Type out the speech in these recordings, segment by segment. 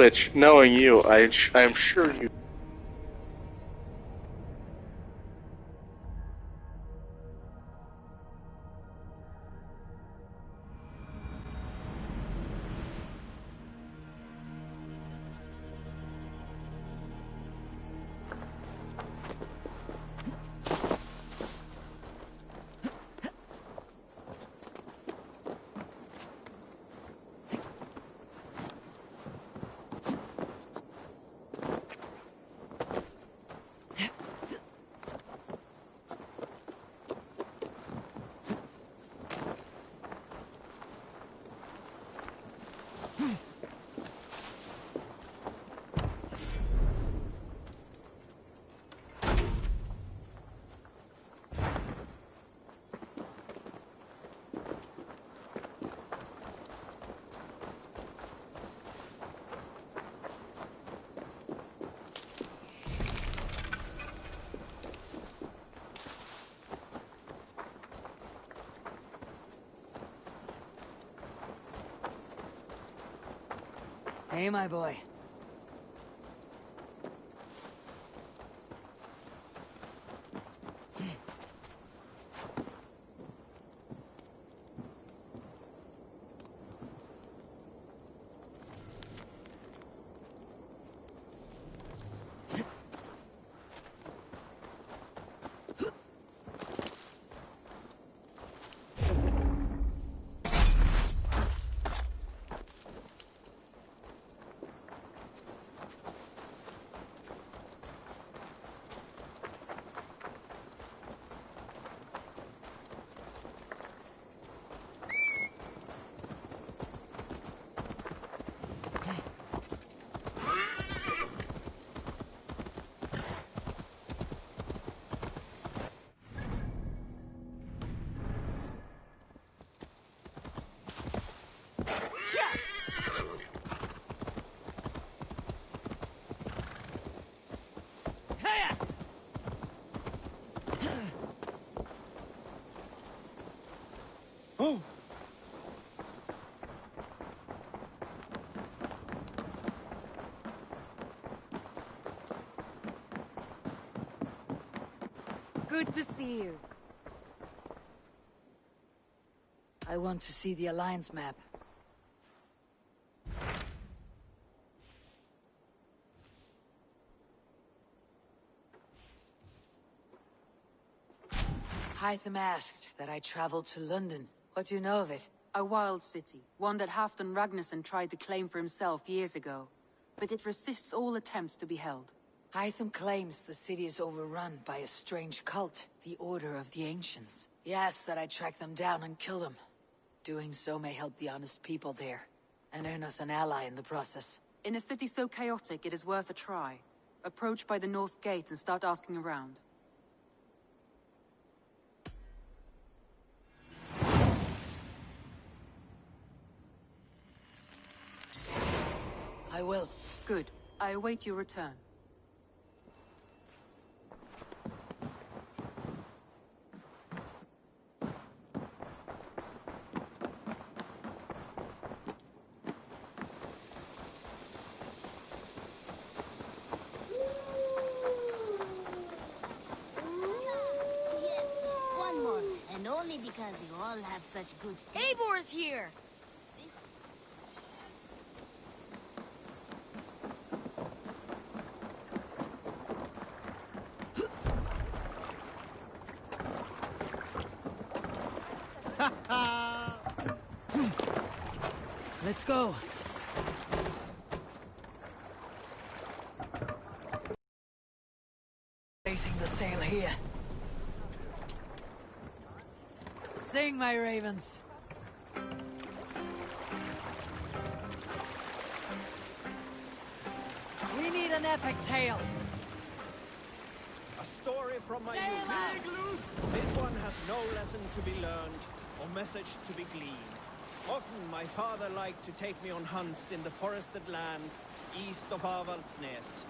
Which, knowing you, I'm sure you. Hey, my boy. Oh! Good to see you. I want to see the Alliance map. Hytham asked that I travel to London. What do you know of it? A wild city, one that Halfdan Ragnarsson tried to claim for himself years ago. But it resists all attempts to be held. Hytham claims the city is overrun by a strange cult, the Order of the Ancients. He asks that I track them down and kill them. Doing so may help the honest people there, and earn us an ally in the process. In a city so chaotic, it is worth a try. Approach by the North Gate and start asking around. I will. Good. I await your return. Yes, one more. And only because you all have such good taste. Eivor's here! Let's go. Facing the sail here. Sing, my ravens. We need an epic tale. A story from my Sail youth. This one has no lesson to be learned, or message to be gleaned. Often my father liked to take me on hunts in the forested lands east of Avaldsnes.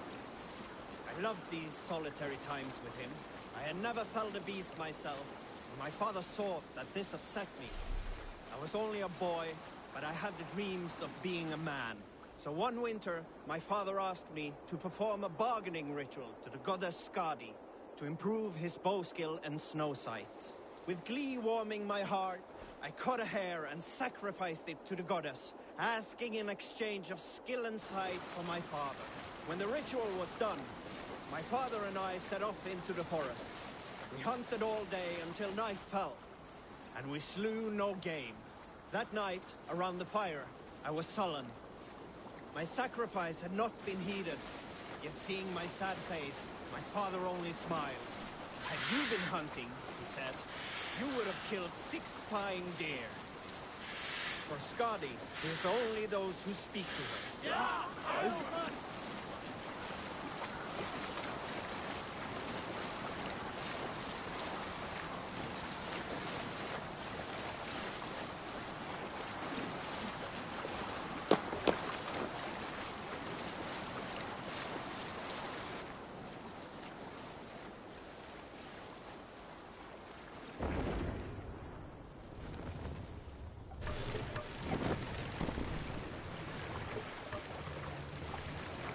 I loved these solitary times with him. I had never felled a beast myself, and my father saw that this upset me. I was only a boy, but I had the dreams of being a man. So one winter, my father asked me to perform a bargaining ritual to the goddess Skadi to improve his bow skill and snow sight. With glee warming my heart, I cut a hair and sacrificed it to the goddess, asking in exchange of skill and sight for my father. When the ritual was done, my father and I set off into the forest. We hunted all day until night fell, and we slew no game. That night, around the fire, I was sullen. My sacrifice had not been heeded, yet seeing my sad face, my father only smiled. Had you been hunting, he said, you would have killed 6 fine deer. For Skadi, it is only those who speak to her. Yeah!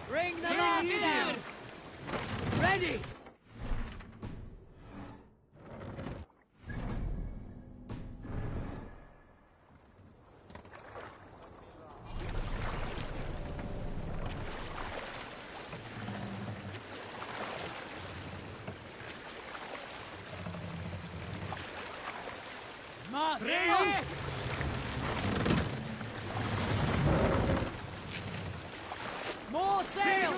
Bring them up now! Ready! Ready! More sail!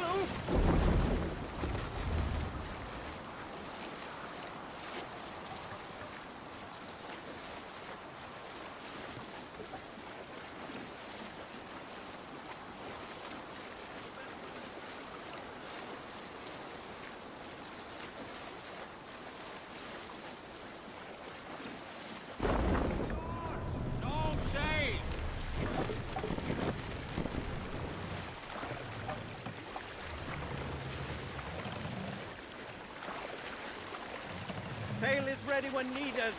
Sail is ready when needed.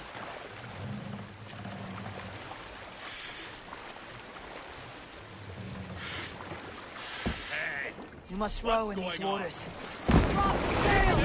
You must row in these waters. Drop sail!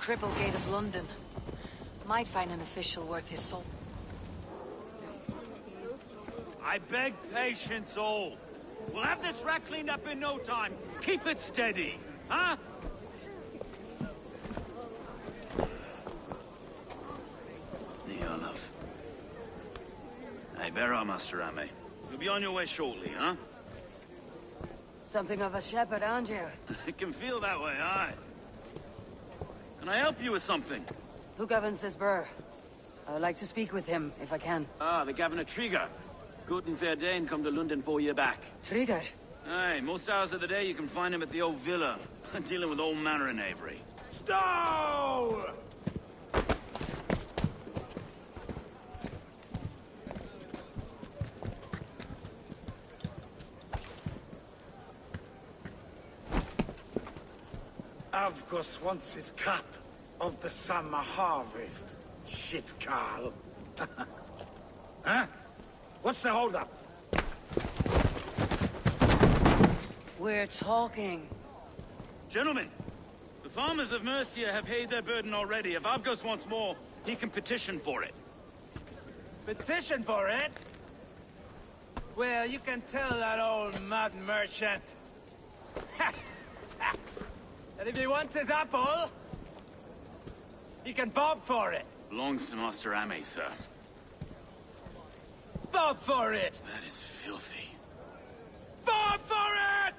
Cripplegate of London. Might find an official worth his salt. I beg patience, all. We'll have this rat cleaned up in no time. Keep it steady, huh? Niolov. Hey, bear our Master Ame. You'll be on your way shortly, huh? Something of a shepherd, aren't you? It can feel that way, aye. Can I help you with something? Who governs this burr? I would like to speak with him, if I can. Ah, the Governor Trigger. Good and fair Dane come to London 4 year back. Trigger? Aye, most hours of the day you can find him at the old villa, dealing with all manner in Avery. Stow! Avgos wants his cut of the summer harvest. Shit, Carl. Huh? What's the holdup? We're talking. Gentlemen, the farmers of Mercia have paid their burden already. If Avgos wants more, he can petition for it. Petition for it? Well, you can tell that old mud merchant that if he wants his apple, he can bob for it. Belongs to Master Ame, sir. Bob for it! That is filthy. Bob for it!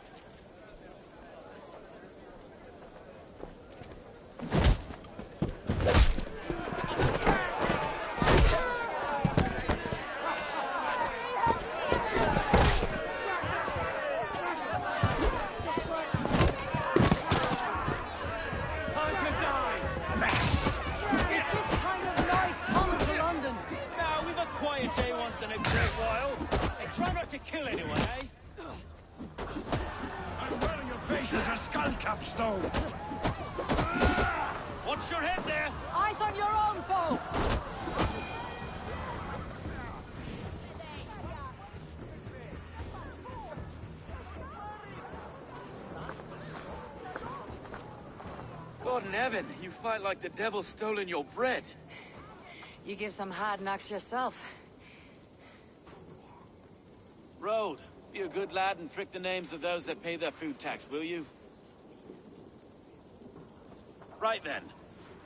In a great while. Hey, try not to kill anyone, eh? And where your face is a skull cap, Stow. Watch your head there! Eyes on your own foe! God in heaven, you fight like the devil's stolen your bread. You give some hard knocks yourself. Road, be a good lad and prick the names of those that pay their food tax, will you? Right then.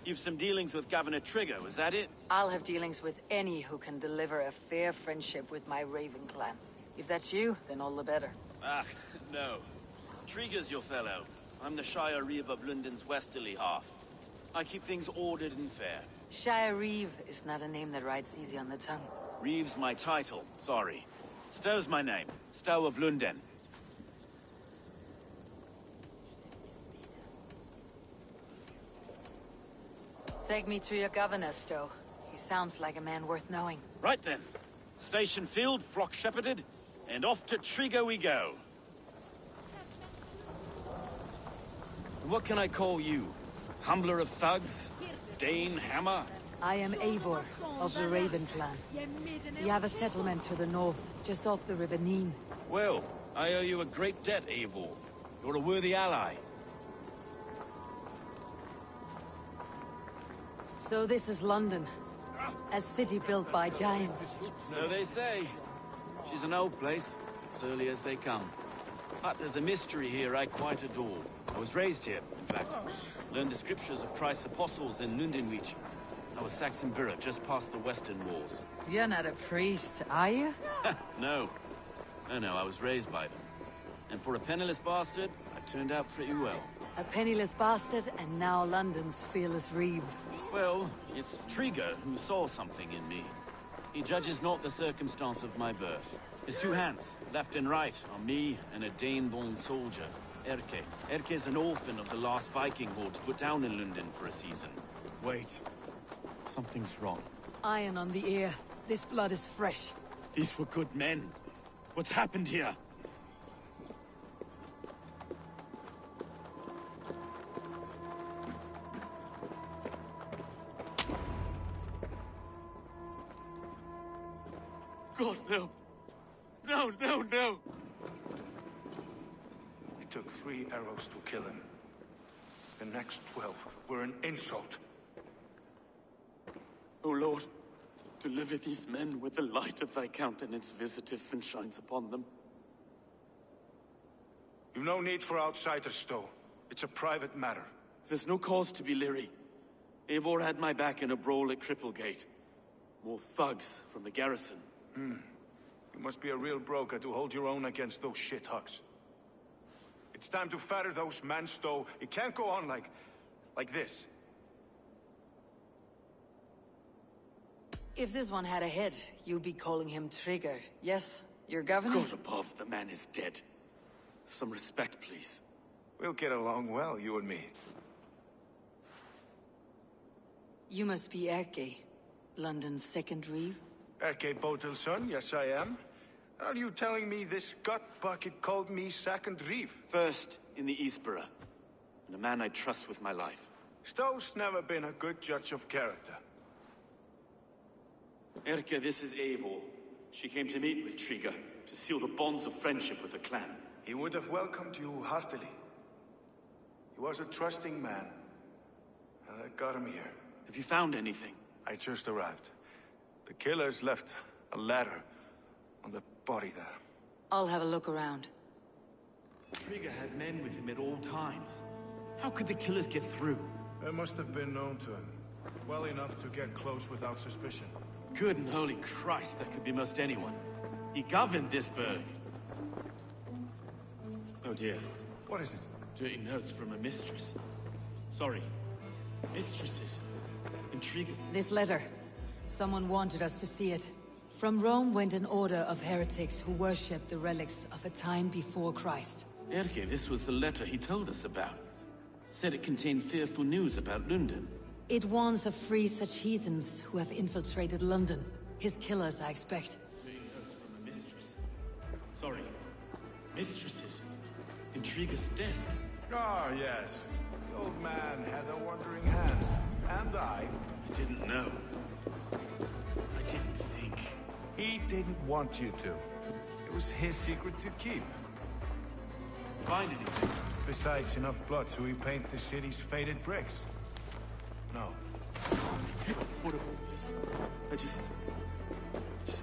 You've some dealings with Governor Trigger, was that it? I'll have dealings with any who can deliver a fair friendship with my Raven clan. If that's you, then all the better. Ah, no. Trigger's your fellow. I'm the Shire Reeve of London's westerly half. I keep things ordered and fair. Shire Reeve is not a name that rides easy on the tongue. Reeve's my title, sorry. Stow's my name. Stow of London. Take me to your governor, Stow. He sounds like a man worth knowing. Right then. Station filled, flock shepherded, and off to Trigger we go. What can I call you? Humbler of thugs? Dane Hammer? I am Eivor, of the Raven clan. We have a settlement to the north, just off the River Neen. Well, I owe you a great debt, Eivor. You're a worthy ally. So this is London. A city built by giants. So they say. She's an old place, as early as they come. But there's a mystery here I quite adore. I was raised here, in fact. Learned the scriptures of Christ's apostles in Lundenreach. I was Saxon Borough, just past the western walls. You're not a priest, are you? No. No, I was raised by them. And for a penniless bastard, I turned out pretty well. A penniless bastard, and now London's fearless Reeve. Well, it's Trigger who saw something in me. He judges not the circumstance of my birth. His two hands, left and right, are me and a Dane-born soldier, Erke. Erke's an orphan of the last Viking horde put down in London for a season. Wait. Something's wrong. Iron on the ear. This blood is fresh. These were good men. What's happened here? God, no. No. It took 3 arrows to kill him. The next 12 were an insult. O Lord, deliver these men with the light of thy countenance visiteth and shines upon them. You've no need for outsiders, Stowe. It's a private matter. There's no cause to be leery. Eivor had my back in a brawl at Cripplegate. More thugs from the garrison. You must be a real broker to hold your own against those shithugs. It's time to fetter those men, Stowe. It can't go on like this. If this one had a head, you'd be calling him Trigger. Yes, your governor? God above, the man is dead. Some respect, please. We'll get along well, you and me. You must be Erke, London's second reeve. Erke Botel's son, yes I am. Are you telling me this gut-bucket called me second reeve? First in the Eastborough, and a man I trust with my life. Stowe's never been a good judge of character. Erke, this is Eivor. She came to meet with Trigger, to seal the bonds of friendship with the clan. He would have welcomed you heartily. He was a trusting man, and I got him here. Have you found anything? I just arrived. The killers left a ladder on the body there. I'll have a look around. Trigger had men with him at all times. How could the killers get through? They must have been known to him. Well enough to get close without suspicion. Good and holy Christ, that could be most anyone. He governed this burg. Oh dear. What is it? Dirty notes from a mistress. Sorry. Mistresses. Intriguers. This letter. Someone wanted us to see it. From Rome went an order of heretics who worshipped the relics of a time before Christ. Erke, this was the letter he told us about. Said it contained fearful news about London. It warns of free such heathens who have infiltrated London. His killers, I expect. Dirty notes from a mistress. Sorry. Mistresses. Intriguer's desk. Ah, yes. The old man had a wandering hand. And I didn't know. I didn't think. He didn't want you to. It was his secret to keep. Find anything? Besides enough blood to repaint the city's faded bricks. No. Get a foot of all this. I just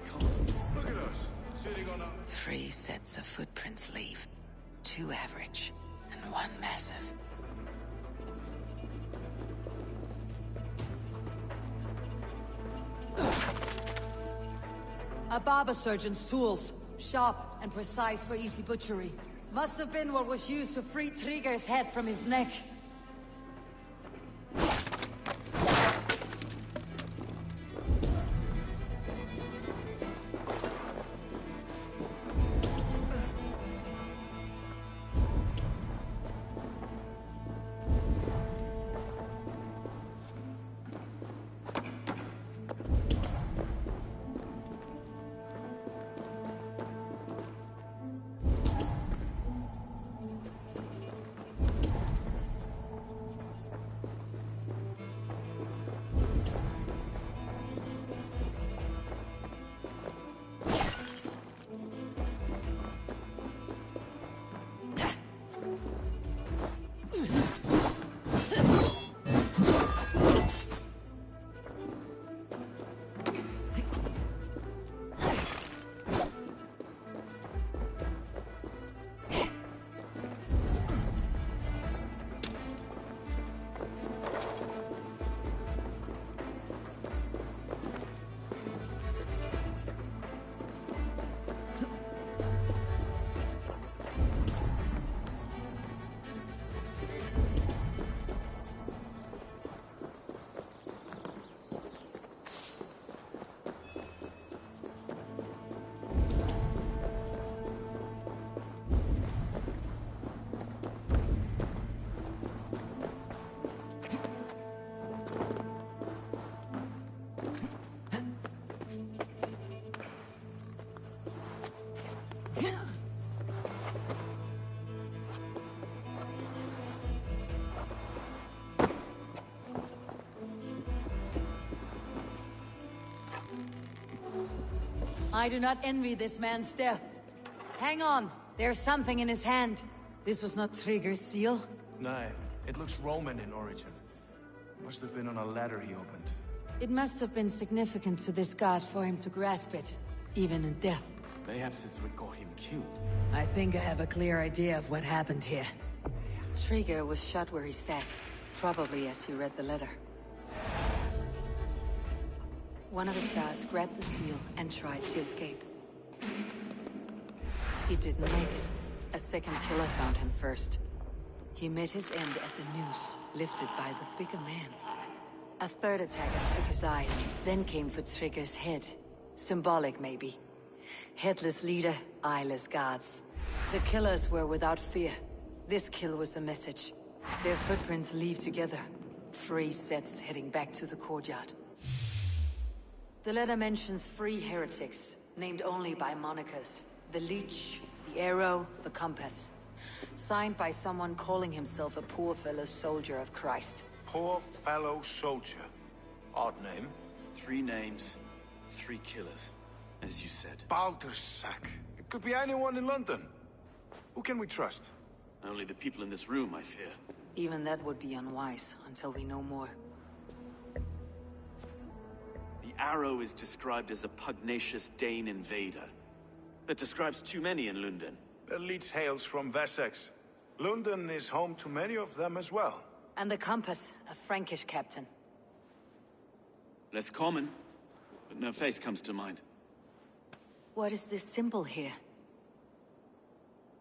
can't. Look at us, sitting on a... 3 sets of footprints leave. 2 average, and 1 massive. A barber surgeon's tools. Sharp and precise for easy butchery. Must have been what was used to free Trigger's head from his neck. I do not envy this man's death. Hang on, there's something in his hand. This was not Trigger's seal? No, It looks Roman in origin. Must have been on a ladder he opened. It must have been significant to this god for him to grasp it, even in death. Perhaps it's what got him killed. I think I have a clear idea of what happened here. Trigger was shot where he sat, probably as he read the letter. One of his guards grabbed the seal and tried to escape. He didn't make it. A second killer found him first. He met his end at the noose, lifted by the bigger man. A third attacker took his eyes, then came for Trigger's head. Symbolic, maybe. Headless leader, eyeless guards. The killers were without fear. This kill was a message. Their footprints leave together. 3 sets heading back to the courtyard. The letter mentions 3 heretics, named only by monikers. The Leech, the Arrow, the Compass. Signed by someone calling himself a poor fellow soldier of Christ. Poor fellow soldier. Odd name. 3 names, 3 killers, as you said. Baldersack. It could be anyone in London. Who can we trust? Only the people in this room, I fear. Even that would be unwise, until we know more. The Arrow is described as a pugnacious Dane invader. That describes too many in London. The Leech hails from Wessex. London is home to many of them as well. And the Compass, a Frankish captain. Less common, but no face comes to mind. What is this symbol here?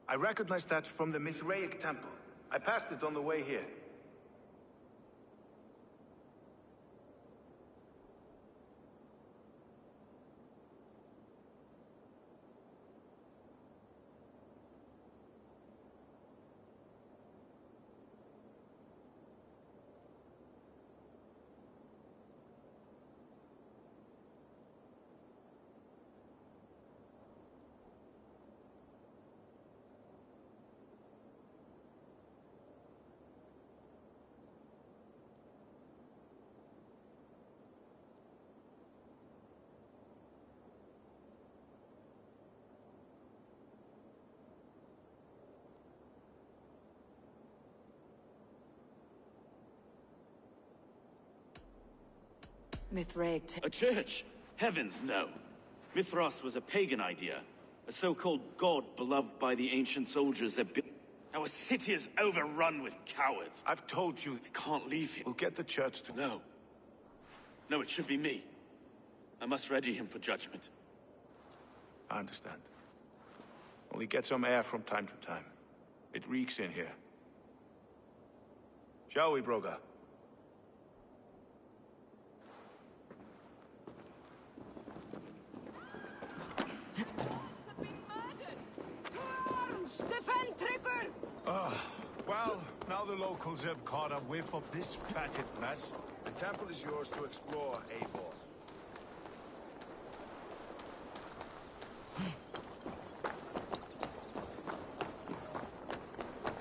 I recognize that from the Mithraic temple. I passed it on the way here. Mithraic A church? Heavens, no. Mithras was a pagan idea. A so-called god beloved by the ancient soldiers that built... Our city is overrun with cowards. I've told you. I can't leave him. We'll get the church to... No. No, it should be me. I must ready him for judgment. I understand. Only get some air from time to time. It reeks in here. Shall we, Broga? Well, now the locals have caught a whiff of this fatted mess. The temple is yours to explore, Eivor.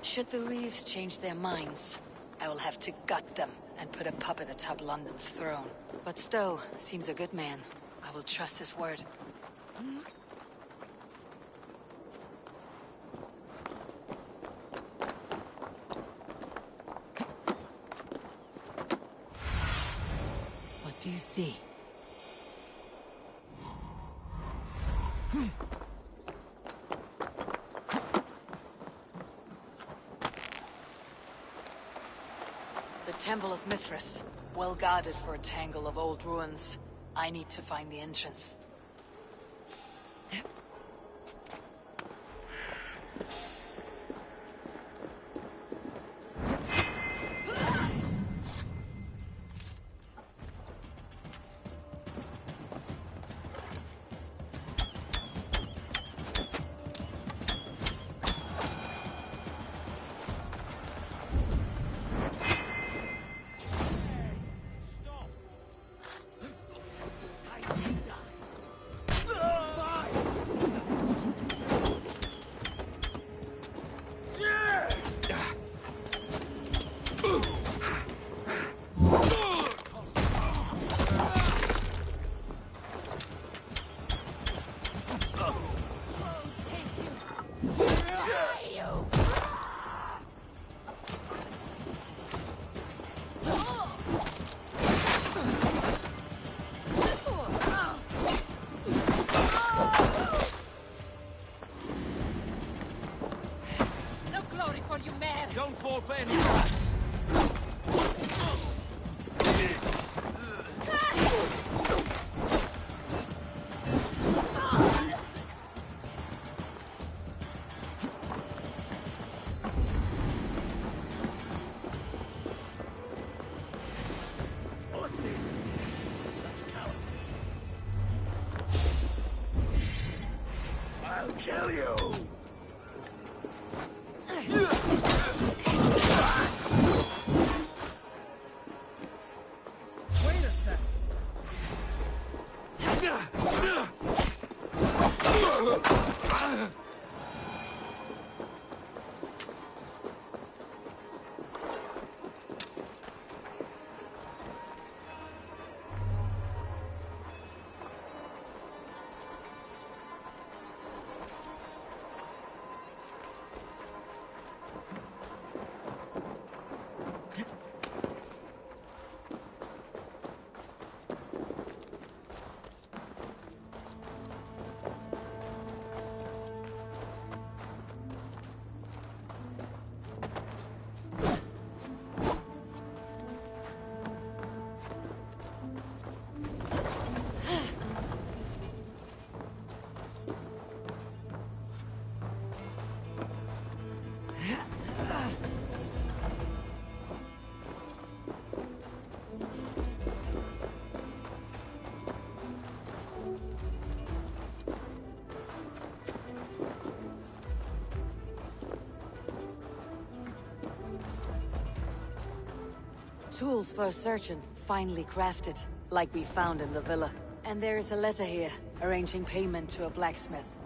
Should the Reeves change their minds, I will have to gut them and put a puppet atop London's throne. But Stowe seems a good man. I will trust his word. What do you see? The Temple of Mithras, well guarded for a tangle of old ruins. I need to find the entrance. I'll kill you! Wait a sec. Tools for searching, finely crafted, like we found in the villa. And there is a letter here, arranging payment to a blacksmith.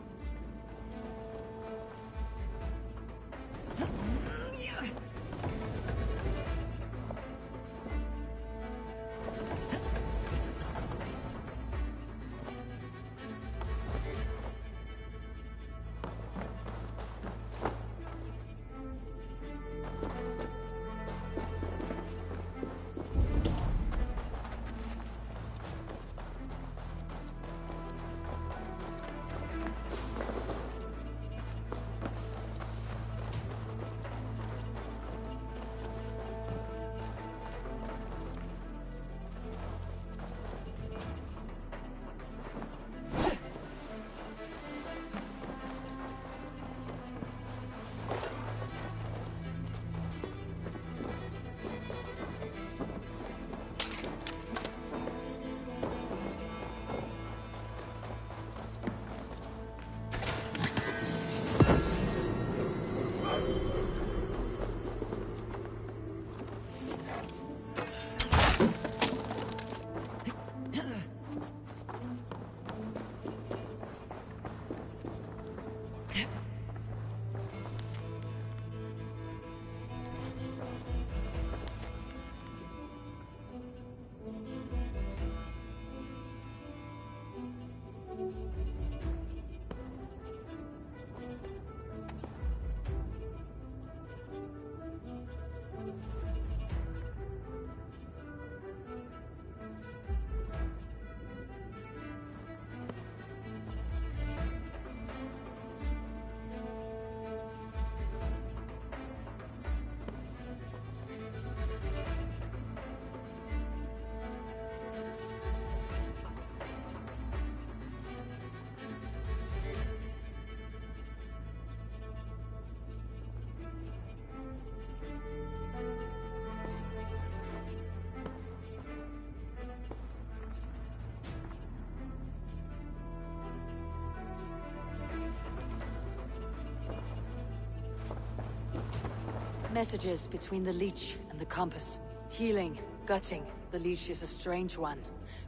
Messages between the leech and the compass. Healing, gutting. The leech is a strange one,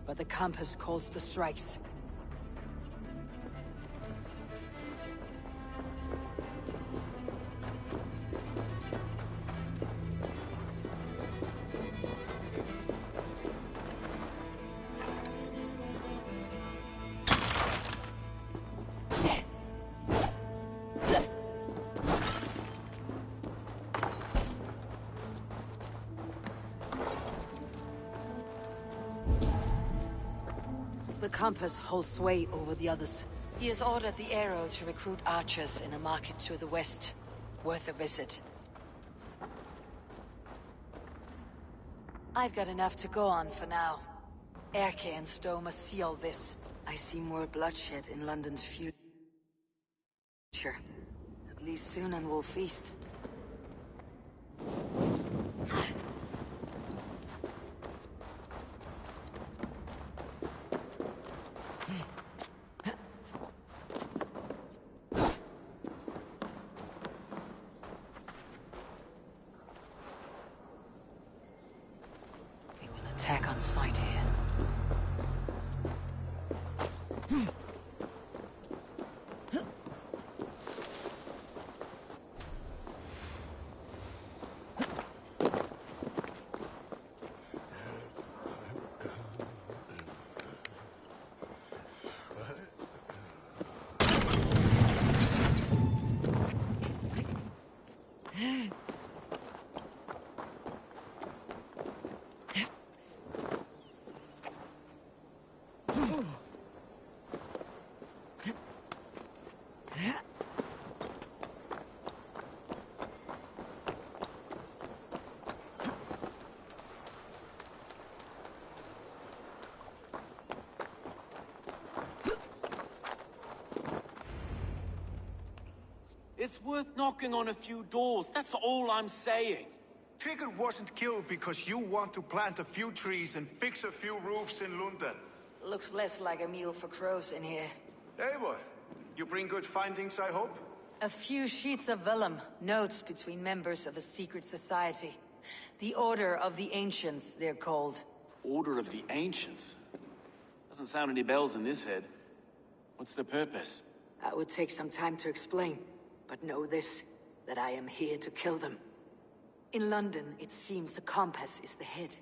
but the compass calls the strikes. The compass holds sway over the others. He has ordered the arrow to recruit archers in a market to the west. Worth a visit. I've got enough to go on for now. Erke and Stowe must see all this. I see more bloodshed in London's future. At least soon and we'll feast. We will attack on sight here. It's worth knocking on a few doors, that's all I'm saying. Trigger wasn't killed because you want to plant a few trees and fix a few roofs in London. Looks less like a meal for crows in here. Eivor, you bring good findings, I hope? A few sheets of vellum, notes between members of a secret society. The Order of the Ancients, they're called. Order of the Ancients? Doesn't sound any bells in this head. What's the purpose? That would take some time to explain. But know this, that I am here to kill them. In London, it seems the compass is the head.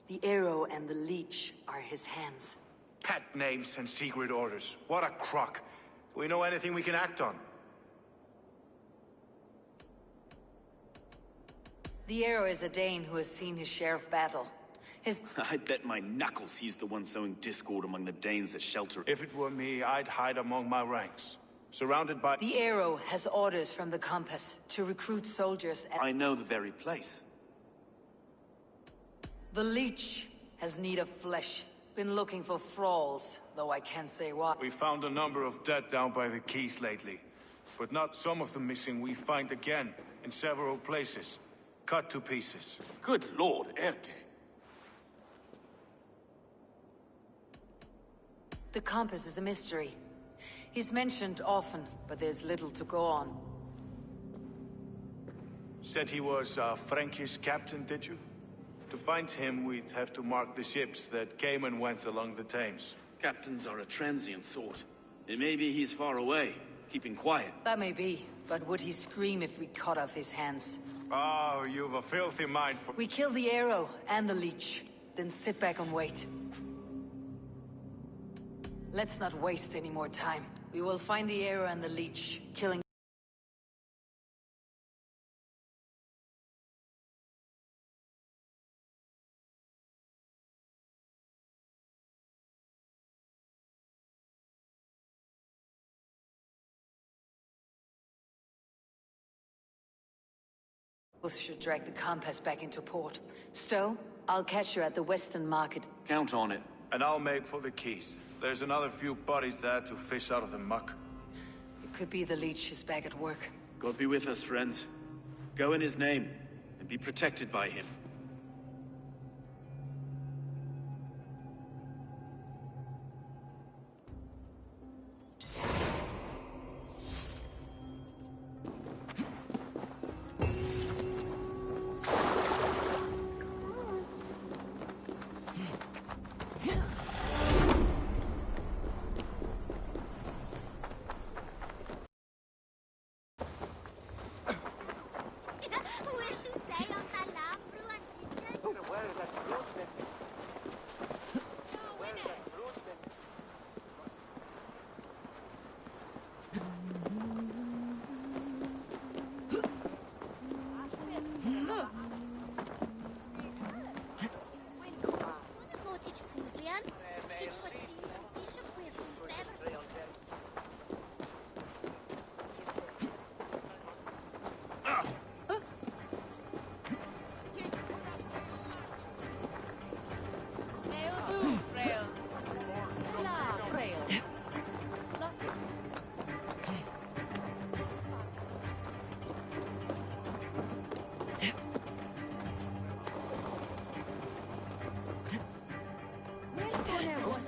The arrow and the leech are his hands. Pet names and secret orders. What a crock. Do we know anything we can act on? The arrow is a Dane who has seen his share of battle. I bet my knuckles he's the one sowing discord among the Danes that shelter. If it were me, I'd hide among my ranks. Surrounded by... The arrow has orders from the compass to recruit soldiers at... I know the very place. The leech has need of flesh. Been looking for thralls, though I can't say why. We found a number of dead down by the quays lately. But not some of the missing we find again, in several places. Cut to pieces. Good lord, Erke. The compass is a mystery. He's mentioned often, but there's little to go on. Said he was a Frankish captain, did you? To find him, we'd have to mark the ships that came and went along the Thames. Captains are a transient sort. It may be he's far away, keeping quiet. That may be, but would he scream if we cut off his hands? Oh, you've a filthy mind for... We kill the arrow and the leech, then sit back and wait. Let's not waste any more time. We will find the arrow and the leech, killing... Both should drag the compass back into port. Stowe, I'll catch you at the Western Market. Count on it. And I'll make for the quays. There's another few bodies there to fish out of the muck. It could be the leech is back at work. God be with us, friends. Go in his name, and be protected by him.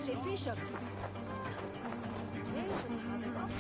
c'est fiche. Jesus, how they got.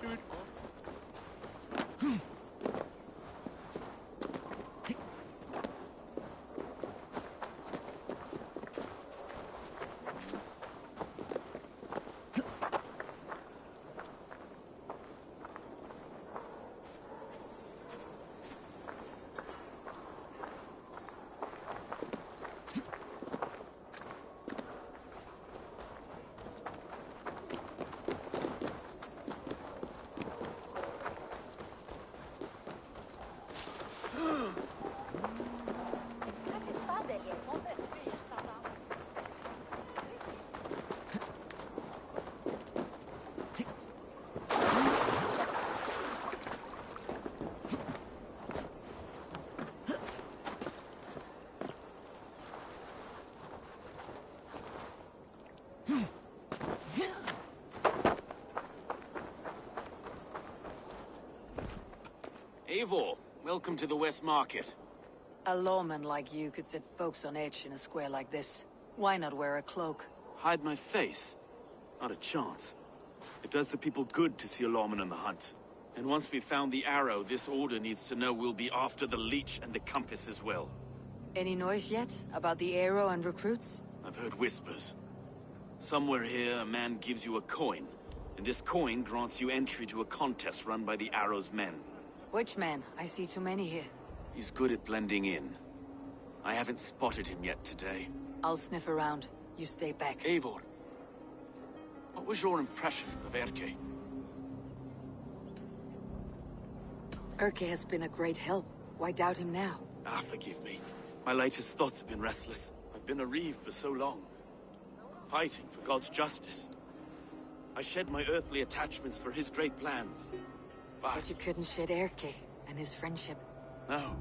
Dude. Eivor, welcome to the West Market. A lawman like you could set folks on edge in a square like this. Why not wear a cloak? Hide my face? Not a chance. It does the people good to see a lawman on the hunt. And once we've found the arrow, this order needs to know we'll be after the leech and the compass as well. Any noise yet about the arrow and recruits? I've heard whispers. Somewhere here, a man gives you a coin, and this coin grants you entry to a contest run by the Arrow's men. Which man? I see too many here. He's good at blending in. I haven't spotted him yet today. I'll sniff around. You stay back. Eivor, what was your impression of Erke? Erke has been a great help. Why doubt him now? Ah, forgive me. My latest thoughts have been restless. I've been a reeve for so long, fighting for God's justice. I shed my earthly attachments for his great plans. But you couldn't shed Erke and his friendship. No.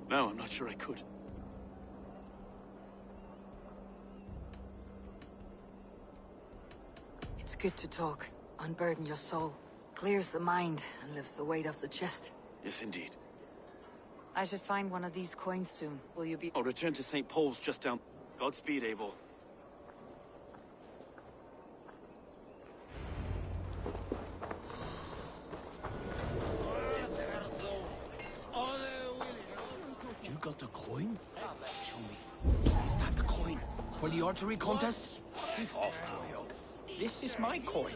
No, I'm not sure I could. It's good to talk. Unburden your soul. Clears the mind and lifts the weight off the chest. Yes, indeed. I should find one of these coins soon. Will you be— I'll return to St. Paul's just down— Godspeed, Eivor. You got the coin? Show me. Is that the coin? For the archery contest? Keep off, Julio. This is my coin.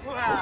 Wow.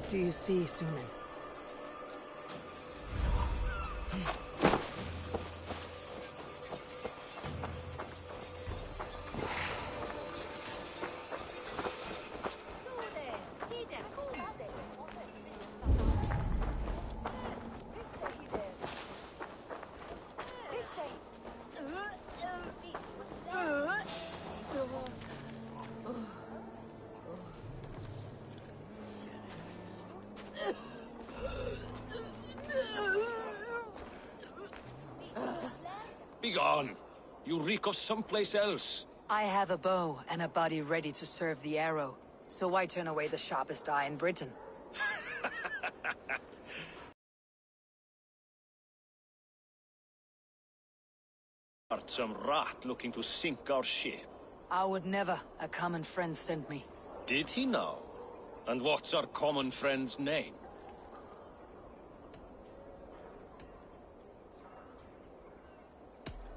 What do you see, Sunan? Begone! You reek of someplace else. I have a bow and a body ready to serve the arrow. So why turn away the sharpest eye in Britain? Some rat looking to sink our ship. I would never. A common friend sent me. Did he now? And what's our common friend's name?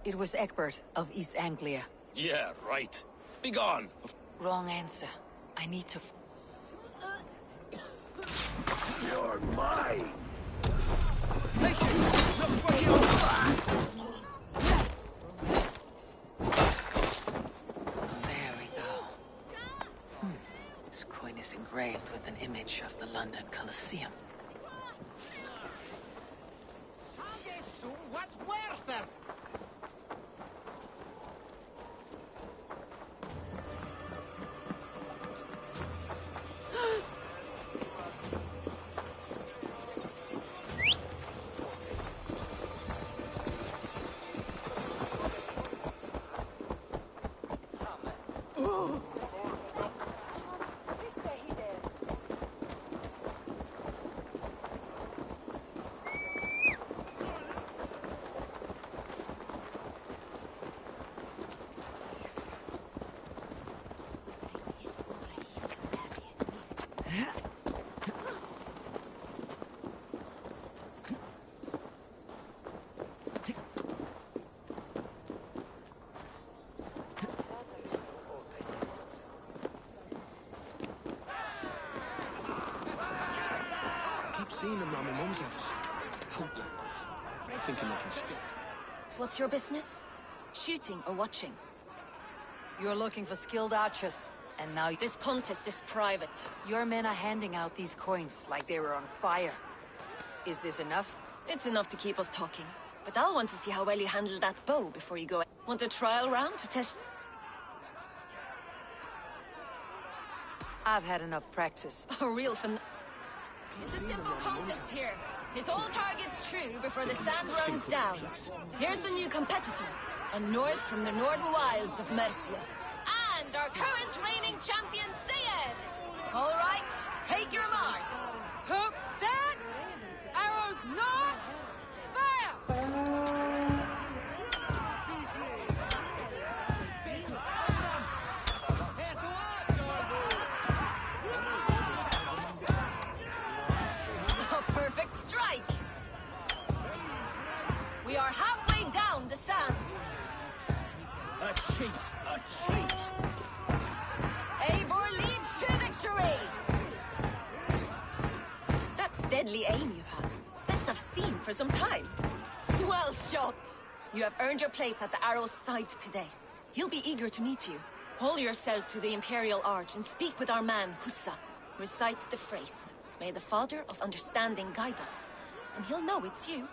It was Egbert of East Anglia. Yeah, right. Begone! Wrong answer. I need to... You're mine! There we go. This coin is engraved with an image of the London Colosseum. Seeing them around my mum's house. Outlanders. Thinking they can stick. What's your business? Shooting or watching? You're looking for skilled archers, and now This contest is private. your men are handing out these coins like they were on fire. Is this enough? It's enough to keep us talking. But I'll want to see how well you handle that bow before you go. Want a trial round to test? I've had enough practice. A real fan. It's a simple contest here. Hit all targets true before the sand runs down. Here's the new competitor, a Norse from the northern wilds of Mercia. And our current reigning champion, Sayed! All right, take your mark. Hook set! Arrows not! Fire! A perfect strike! We are halfway down the sand. A cheat! A cheat! Eivor leads to victory! That's deadly aim you have. Best I've seen for some time. Well shot! You have earned your place at the Arrow's side today. He'll be eager to meet you. Hold yourself to the Imperial Arch and speak with our man, Hussa. Recite the phrase. May the Father of Understanding guide us. And he'll know it's you.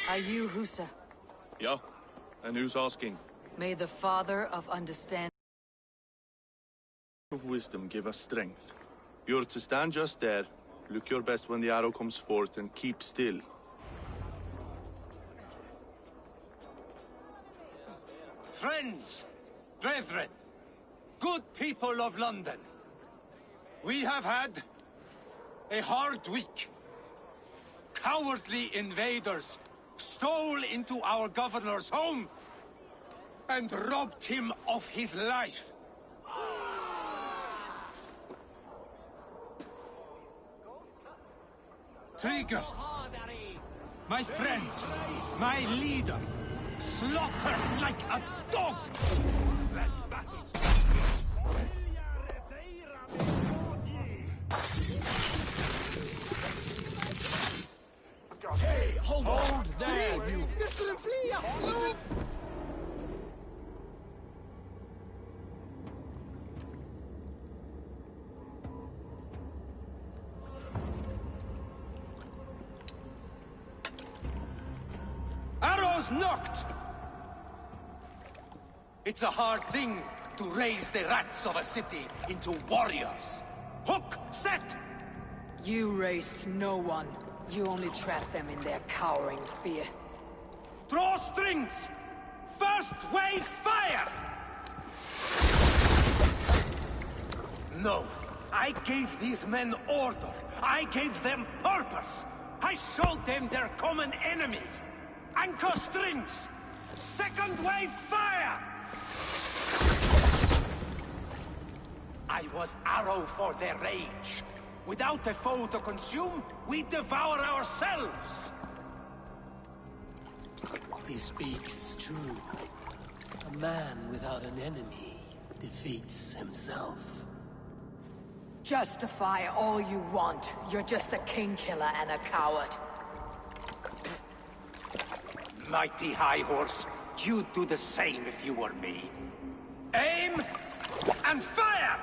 Are you Husa? Yeah? And who's asking? May the Father of Understanding Of wisdom give us strength. You're to stand just there, look your best when the arrow comes forth, and keep still. Friends! Brethren, good people of London, we have had a hard week. Cowardly invaders stole into our governor's home and robbed him of his life. Trigger, my friend, my leader, slaughtered like a dog! Hey, hold there, you! Arrows knocked! It's a hard thing to raise the rats of a city into warriors. Hook, set! You raised no one. You only trapped them in their cowering fear. Draw strings! First wave fire! No, I gave these men order. I gave them purpose. I showed them their common enemy. Anchor strings! Second wave fire! I was arrow for their rage. Without a foe to consume, we devour ourselves! He speaks true. A man without an enemy defeats himself. Justify all you want. You're just a king killer and a coward. Mighty High Horse, you'd do the same if you were me. Aim and fire!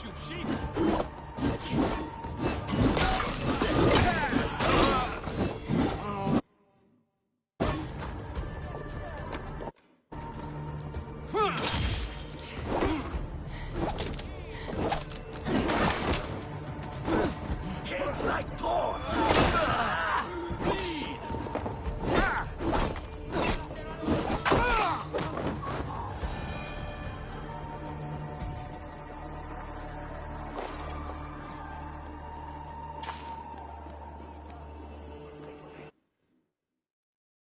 Shoot sheep!